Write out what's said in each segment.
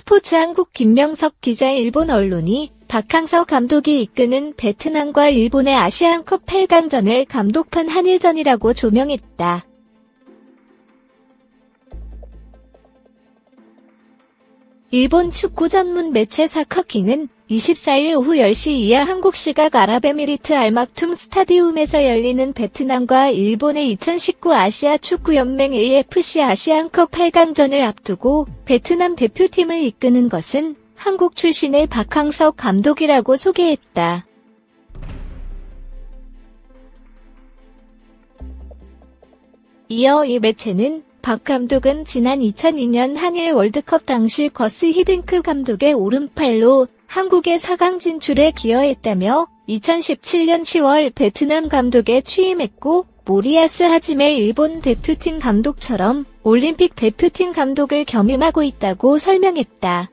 스포츠 한국 김명석 기자. 일본 언론이 박항서 감독이 이끄는 베트남과 일본의 아시안컵 8강전을 감독한 한일전이라고 조명했다. 일본 축구 전문 매체 사커킹은 24일 오후 10시 이하 한국 시각 아랍에미리트 알막툼 스타디움에서 열리는 베트남과 일본의 2019 아시아 축구연맹 AFC 아시안컵 8강전을 앞두고 베트남 대표팀을 이끄는 것은 한국 출신의 박항서 감독이라고 소개했다. 이어 이 매체는 박 감독은 지난 2002년 한일 월드컵 당시 거스 히딩크 감독의 오른팔로 한국의 4강 진출에 기여했다며 2017년 10월 베트남 감독에 취임했고 모리야스 하지메 일본 대표팀 감독처럼 올림픽 대표팀 감독을 겸임하고 있다고 설명했다.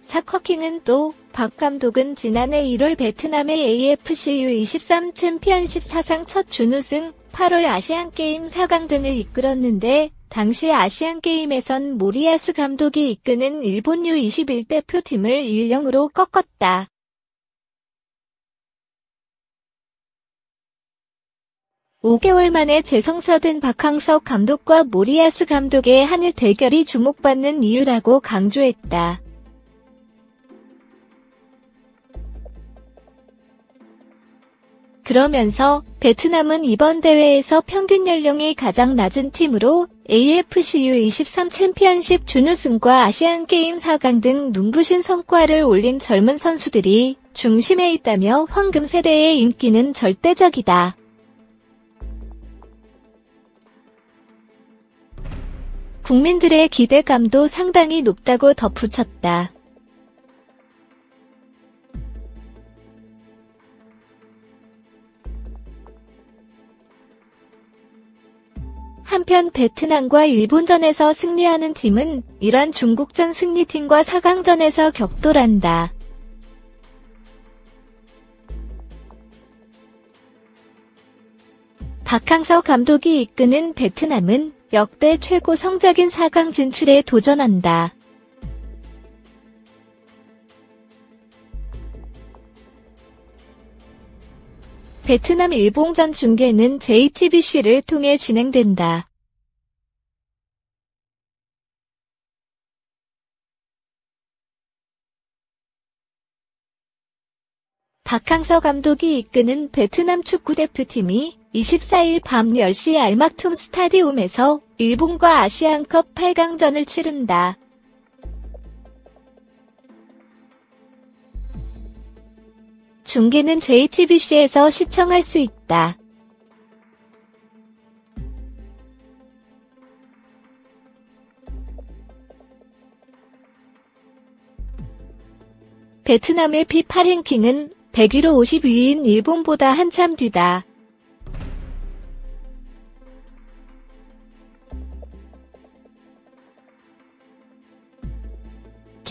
사커킹은 또 박 감독은 지난해 1월 베트남의 AFC U23 챔피언십 사상 첫 준우승, 8월 아시안게임 4강 등을 이끌었는데 당시 아시안게임에선 모리야스 감독이 이끄는 일본 U21 대표팀을 1-0으로 꺾었다. (5개월) 만에 재성사된 박항서 감독과 모리야스 감독의 한일 대결이 주목받는 이유라고 강조했다. 그러면서 베트남은 이번 대회에서 평균 연령이 가장 낮은 팀으로 AFC U23 챔피언십 준우승과 아시안게임 4강 등 눈부신 성과를 올린 젊은 선수들이 중심에 있다며 황금 세대의 인기는 절대적이다. 국민들의 기대감도 상당히 높다고 덧붙였다. 한편 베트남과 일본전에서 승리하는 팀은 이란 중국전 승리팀과 4강전에서 격돌한다. 박항서 감독이 이끄는 베트남은 역대 최고 성적인 4강 진출에 도전한다. 베트남 일본전 중계는 JTBC를 통해 진행된다. 박항서 감독이 이끄는 베트남 축구대표팀이 24일 밤 10시 알막툼 스타디움에서 일본과 아시안컵 8강전을 치른다. 중계는 JTBC에서 시청할 수 있다. 베트남의 FIFA 랭킹은 100위로 52위인 일본보다 한참 뒤다.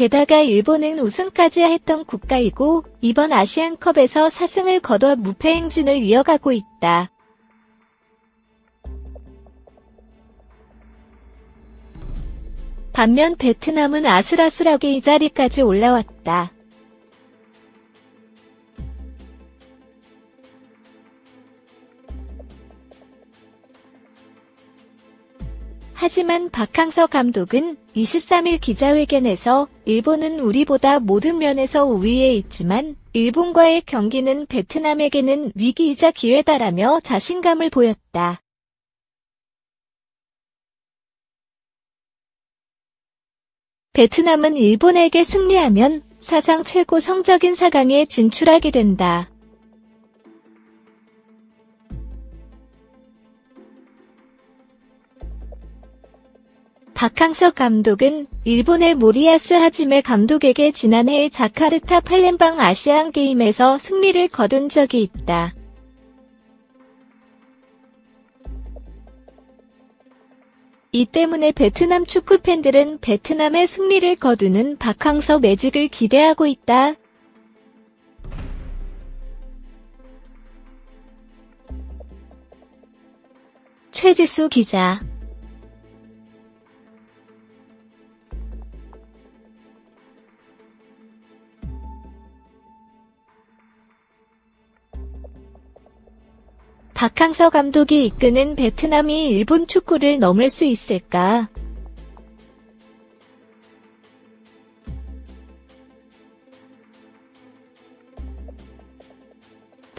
게다가 일본은 우승까지 했던 국가이고 이번 아시안컵에서 4승을 거둬 무패 행진을 이어가고 있다. 반면 베트남은 아슬아슬하게 이 자리까지 올라왔다. 하지만 박항서 감독은 23일 기자회견에서 일본은 우리보다 모든 면에서 우위에 있지만 일본과의 경기는 베트남에게는 위기이자 기회다라며 자신감을 보였다. 베트남은 일본에게 승리하면 사상 최고 성적인 4강에 진출하게 된다. 박항서 감독은 일본의 모리야스 하지메 감독에게 지난해 자카르타 팔렘방 아시안게임에서 승리를 거둔 적이 있다. 이 때문에 베트남 축구팬들은 베트남의 승리를 거두는 박항서 매직을 기대하고 있다. 최지수 기자. 박항서 감독이 이끄는 베트남이 일본 축구를 넘을 수 있을까?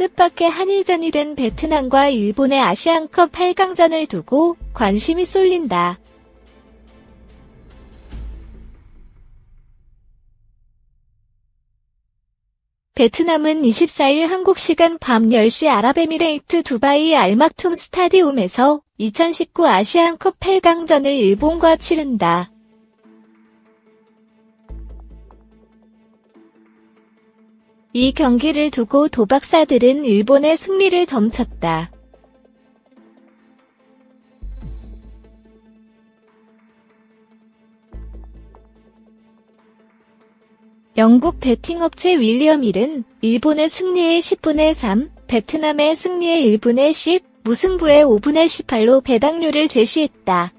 뜻밖의 한일전이 된 베트남과 일본의 아시안컵 8강전을 두고 관심이 쏠린다. 베트남은 24일 한국 시간 밤 10시 아랍에미레이트 두바이 알막툼 스타디움에서 2019 아시안컵 8강전을 일본과 치른다. 이 경기를 두고 도박사들은 일본의 승리를 점쳤다. 영국 베팅업체 윌리엄 힐은 일본의 승리의 10분의 3, 베트남의 승리의 1분의 10, 무승부의 5분의 18로 배당률을 제시했다.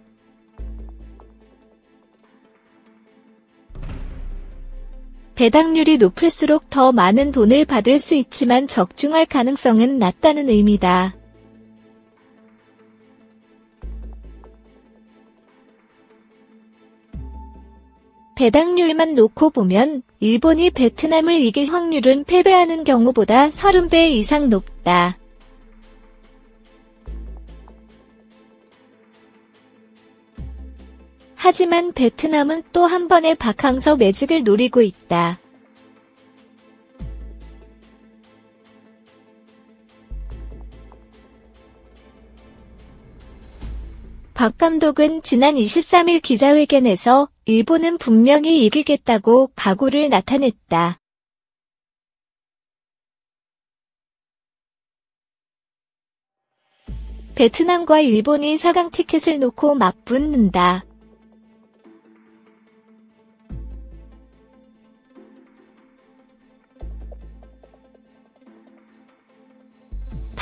배당률이 높을수록 더 많은 돈을 받을 수 있지만 적중할 가능성은 낮다는 의미다. 배당률만 놓고 보면 일본이 베트남을 이길 확률은 패배하는 경우보다 30배 이상 높다. 하지만 베트남은 또 한 번의 박항서 매직을 노리고 있다. 박 감독은 지난 23일 기자회견에서 일본은 분명히 이기겠다고 각오를 나타냈다. 베트남과 일본이 4강 티켓을 놓고 맞붙는다.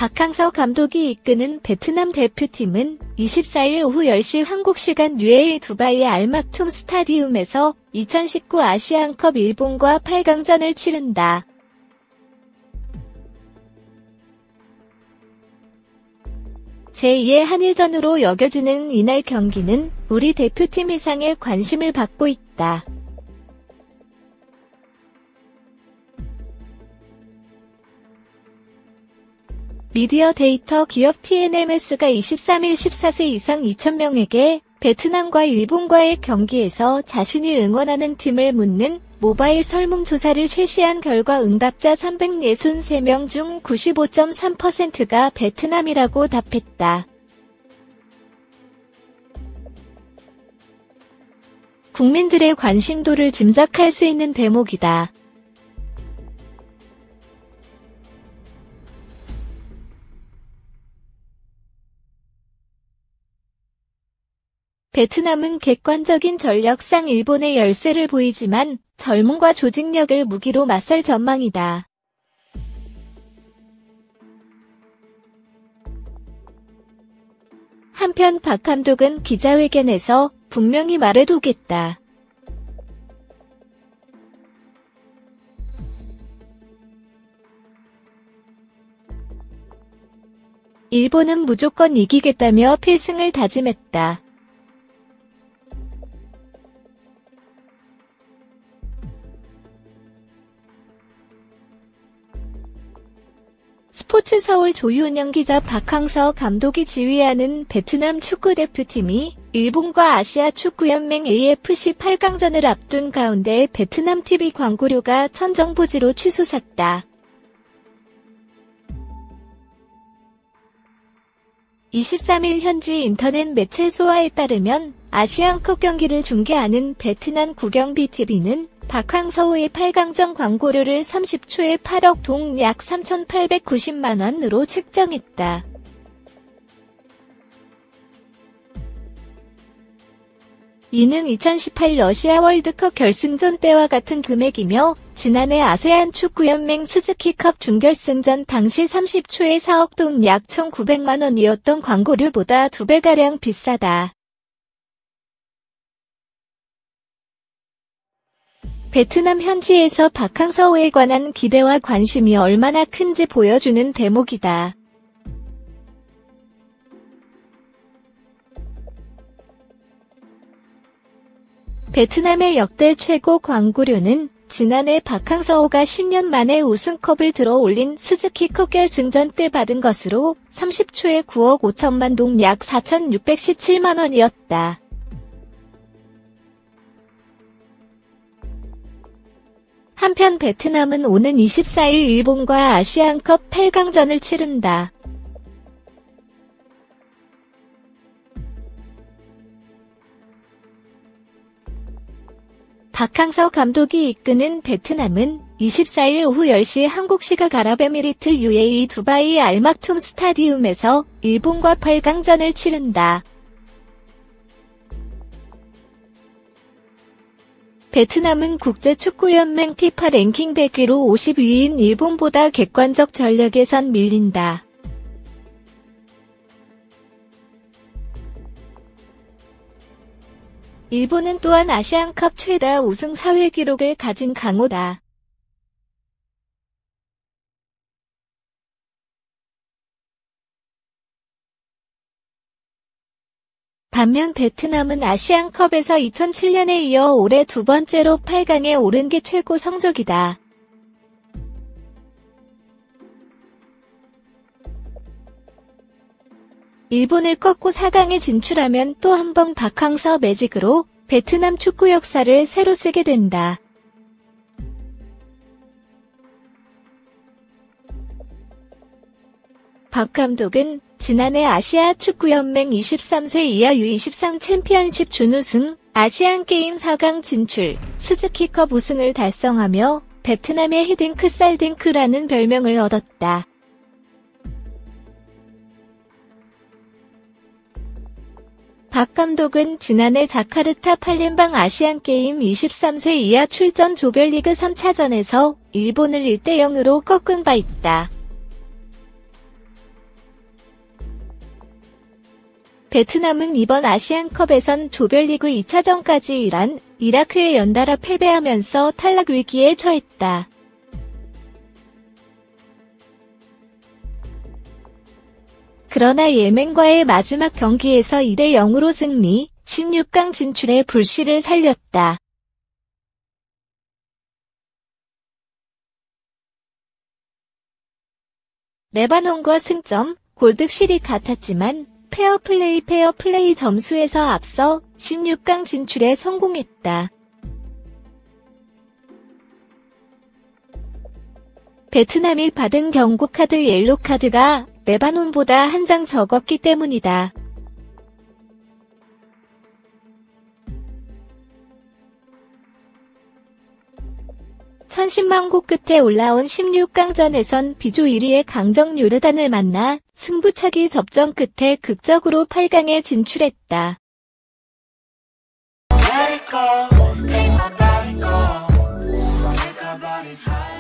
박항서 감독이 이끄는 베트남 대표팀은 24일 오후 10시 한국 시간 UAE 두바이 알막툼 스타디움에서 2019 아시안컵 일본과 8강전을 치른다. 제2의 한일전으로 여겨지는 이날 경기는 우리 대표팀 이상의 관심을 받고 있다. 미디어 데이터 기업 TNMS가 23일 14세 이상 2,000명에게 베트남과 일본과의 경기에서 자신이 응원하는 팀을 묻는 모바일 설문조사를 실시한 결과 응답자 363명 중 95.3%가 베트남이라고 답했다. 국민들의 관심도를 짐작할 수 있는 대목이다. 베트남은 객관적인 전력상 일본의 열세를 보이지만 젊음과 조직력을 무기로 맞설 전망이다. 한편 박 감독은 기자회견에서 분명히 말해두겠다. 일본은 무조건 이기겠다며 필승을 다짐했다. 스포츠 서울 조윤영 기자 박항서 감독이 지휘하는 베트남 축구대표팀이 일본과 아시아 축구연맹 AFC 8강전을 앞둔 가운데 베트남 TV 광고료가 천정부지로 치솟았다. 23일 현지 인터넷 매체 소아에 따르면 아시안컵 경기를 중계하는 베트남 국영BTV는 박항서의 8강전 광고료를 30초에 8억 동 약 3,890만 원으로 책정했다. 이는 2018 러시아 월드컵 결승전 때와 같은 금액이며 지난해 아세안 축구연맹 스즈키컵 준결승전 당시 30초에 4억 돈 약 1,900만 원이었던 광고료보다 2배가량 비싸다. 베트남 현지에서 박항서에 관한 기대와 관심이 얼마나 큰지 보여주는 대목이다. 베트남의 역대 최고 광고료는 지난해 박항서가 10년 만에 우승컵을 들어올린 스즈키컵 결승전 때 받은 것으로 30초에 9억 5천만 동 약 4,617만 원이었다. 한편 베트남은 오는 24일 일본과 아시안컵 8강전을 치른다. 박항서 감독이 이끄는 베트남은 24일 오후 10시 한국 시각 아랍에미리트 UAE 두바이 알막툼 스타디움에서 일본과 8강전을 치른다. 베트남은 국제축구연맹 피파 랭킹 100위로 50위인 일본보다 객관적 전력에선 밀린다. 일본은 또한 아시안컵 최다 우승 4회 기록을 가진 강호다. 반면 베트남은 아시안컵에서 2007년에 이어 올해 두 번째로 8강에 오른 게 최고 성적이다. 일본을 꺾고 4강에 진출하면 또 한 번 박항서 매직으로 베트남 축구 역사를 새로 쓰게 된다. 박 감독은 지난해 아시아 축구연맹 23세 이하 U23 챔피언십 준우승, 아시안게임 4강 진출, 스즈키컵 우승을 달성하며 베트남의 히딩크 쌀딩크라는 별명을 얻었다. 박 감독은 지난해 자카르타 팔렘방 아시안게임 23세 이하 출전 조별리그 3차전에서 일본을 1대0으로 꺾은 바 있다. 베트남은 이번 아시안컵에선 조별리그 2차전까지 이라크에 연달아 패배하면서 탈락 위기에 처했다. 그러나 예멘과의 마지막 경기에서 2대0으로 승리, 16강 진출에 불씨를 살렸다. 레바논과 승점, 골득실이 같았지만 페어플레이 점수에서 앞서 16강 진출에 성공했다. 베트남이 받은 경고카드 옐로카드가 레바논보다 한 장 적었기 때문이다. 천신만고 끝에 올라온 16강전에선 비조 1위의 강정 요르단을 만나 승부차기 접전 끝에 극적으로 8강에 진출했다. Let it go, make my body go. Take our bodies high.